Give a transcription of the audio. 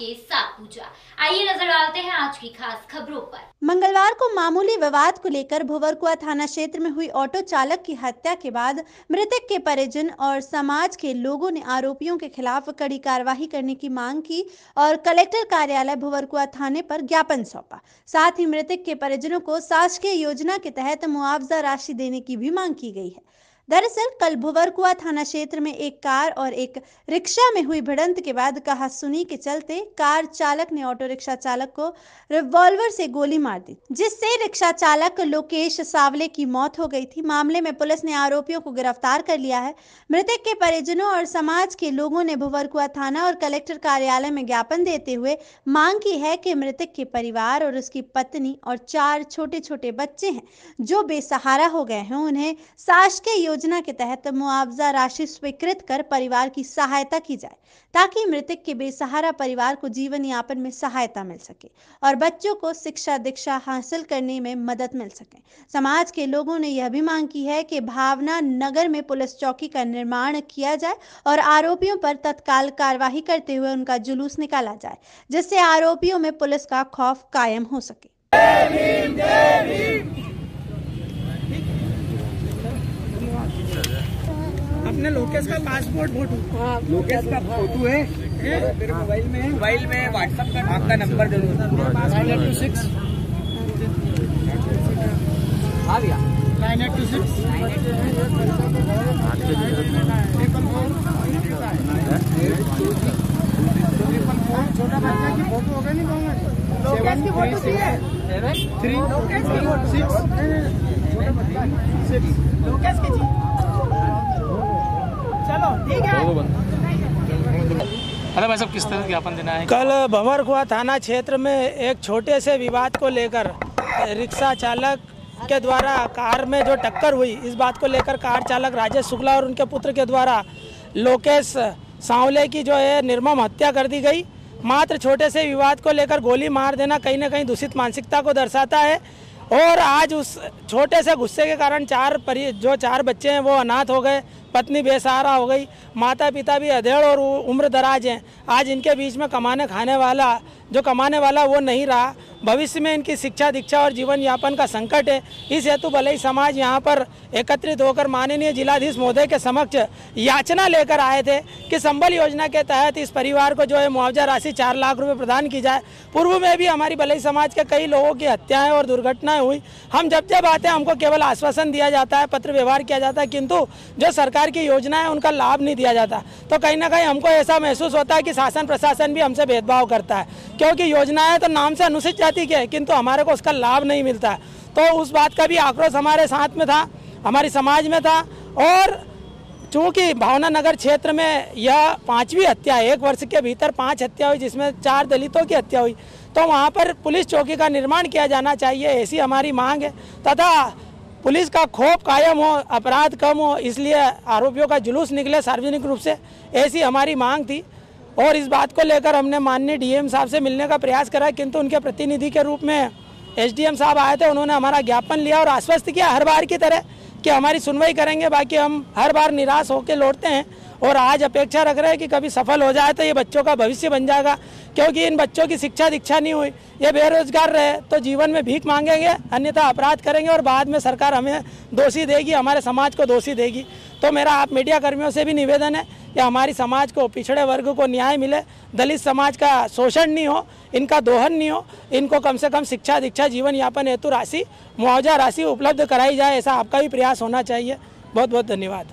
के साथ पूछा। आइए नजर डालते हैं आज की खास खबरों पर। मंगलवार को मामूली विवाद को लेकर भुवरकुआ थाना क्षेत्र में हुई ऑटो चालक की हत्या के बाद मृतक के परिजन और समाज के लोगों ने आरोपियों के खिलाफ कड़ी कार्रवाई करने की मांग की और कलेक्टर कार्यालय भुवरकुआ थाने पर ज्ञापन सौंपा। साथ ही मृतक के परिजनों को शासकीय योजना के तहत मुआवजा राशि देने की भी मांग की गई है। दरअसल कल भुवरकुआ थाना क्षेत्र में एक कार और एक रिक्शा में हुई भिड़ंत के बाद कहासुनी के चलते कार चालक ने ऑटो रिक्शा चालक को रिवॉल्वर से गोली मार दी, जिससे रिक्शा चालक लोकेश सावले की मौत हो गई थी। मामले में पुलिस ने आरोपियों को गिरफ्तार कर लिया है। मृतक के परिजनों और समाज के लोगों ने भुवरकुआ थाना और कलेक्टर कार्यालय में ज्ञापन देते हुए मांग की है कि मृतक के परिवार और उसकी पत्नी और 4 छोटे छोटे बच्चे हैं जो बेसहारा हो गए हैं, उन्हें शासकीय योजना के तहत मुआवजा राशि स्वीकृत कर परिवार की सहायता की जाए ताकि मृतक के बेसहारा परिवार को जीवन यापन में सहायता मिल सके और बच्चों को शिक्षा दीक्षा हासिल करने में मदद मिल सके। समाज के लोगों ने यह भी मांग की है कि भावना नगर में पुलिस चौकी का निर्माण किया जाए और आरोपियों पर तत्काल कार्रवाई करते हुए उनका जुलूस निकाला जाए, जिससे आरोपियों में पुलिस का खौफ कायम हो सके। अपने लोकेश का पासपोर्ट फोटो, लोकेश का फोटो है मेरे मोबाइल में व्हाट्सएप का आपका नंबर जरूर 9826 हाँ भैया 9826 छोटा बच्चा की फोटो होगा नहीं लोकेश की फोटो चाहिए 3 लोकेश की फोटो 6 लोकेश की चलो ठीक है। अरे भाई साहब किस तरह ज्ञापन देना है? कल भुवरकुआ थाना क्षेत्र में एक छोटे से विवाद को लेकर रिक्शा चालक के द्वारा कार में जो टक्कर हुई, इस बात को लेकर कार चालक राजेश शुक्ला और उनके पुत्र के द्वारा लोकेश सांवले की जो है निर्मम हत्या कर दी गई। मात्र छोटे से विवाद को लेकर गोली मार देना कहीं ना कहीं दूषित मानसिकता को दर्शाता है और आज उस छोटे से गुस्से के कारण 4 बच्चे हैं वो अनाथ हो गए, पत्नी बेसहारा हो गई, माता पिता भी अधेड़ और उम्र दराज हैं। आज इनके बीच में कमाने वाला वो नहीं रहा। भविष्य में इनकी शिक्षा दीक्षा और जीवन यापन का संकट है। इस हेतु भले ही समाज यहाँ पर एकत्रित होकर माननीय जिलाधीश महोदय के समक्ष याचना लेकर आए थे कि संबल योजना के तहत इस परिवार को जो है मुआवजा राशि 4 लाख रुपए प्रदान की जाए। पूर्व में भी हमारी भले समाज के कई लोगों की हत्याएं और दुर्घटनाएं हुई। हम जब आते हैं हमको केवल आश्वासन दिया जाता है, पत्र व्यवहार किया जाता है, किंतु जो सरकार की योजना है उनका लाभ नहीं दिया जाता। तो कहीं ना कहीं हमको ऐसा महसूस होता है कि शासन प्रशासन भी हमसे भेदभाव करता है, क्योंकि योजनाएं तो नाम से अनुसूचित जाति की है किंतु हमारे को उसका लाभ नहीं मिलता। तो उस बात का भी आक्रोश हमारे साथ में था, हमारी समाज में था। और चूँकि भावना नगर क्षेत्र में यह 5वीं हत्या, 1 वर्ष के भीतर 5 हत्या हुई, जिसमें 4 दलितों की हत्या हुई, तो वहाँ पर पुलिस चौकी का निर्माण किया जाना चाहिए, ऐसी हमारी मांग है। तथा पुलिस का खौफ कायम हो, अपराध कम हो, इसलिए आरोपियों का जुलूस निकले सार्वजनिक रूप से, ऐसी हमारी मांग थी। और इस बात को लेकर हमने माननीय डीएम साहब से मिलने का प्रयास करा, किंतु उनके प्रतिनिधि के रूप में एसडीएम साहब आए थे। उन्होंने हमारा ज्ञापन लिया और आश्वस्त किया हर बार की तरह कि हमारी सुनवाई करेंगे। बाकी हम हर बार निराश होकर लौटते हैं और आज अपेक्षा रख रहे हैं कि कभी सफल हो जाए तो ये बच्चों का भविष्य बन जाएगा, क्योंकि इन बच्चों की शिक्षा दीक्षा नहीं हुई, ये बेरोजगार रहे तो जीवन में भीख मांगेंगे, अन्यथा अपराध करेंगे और बाद में सरकार हमें दोषी देगी, हमारे समाज को दोषी देगी। तो मेरा आप मीडिया कर्मियों से भी निवेदन है कि हमारी समाज को, पिछड़े वर्ग को न्याय मिले, दलित समाज का शोषण नहीं हो, इनका दोहन नहीं हो, इनको कम से कम शिक्षा दीक्षा जीवन यापन हेतु राशि, मुआवजा राशि उपलब्ध कराई जाए, ऐसा आपका भी प्रयास होना चाहिए। बहुत बहुत धन्यवाद।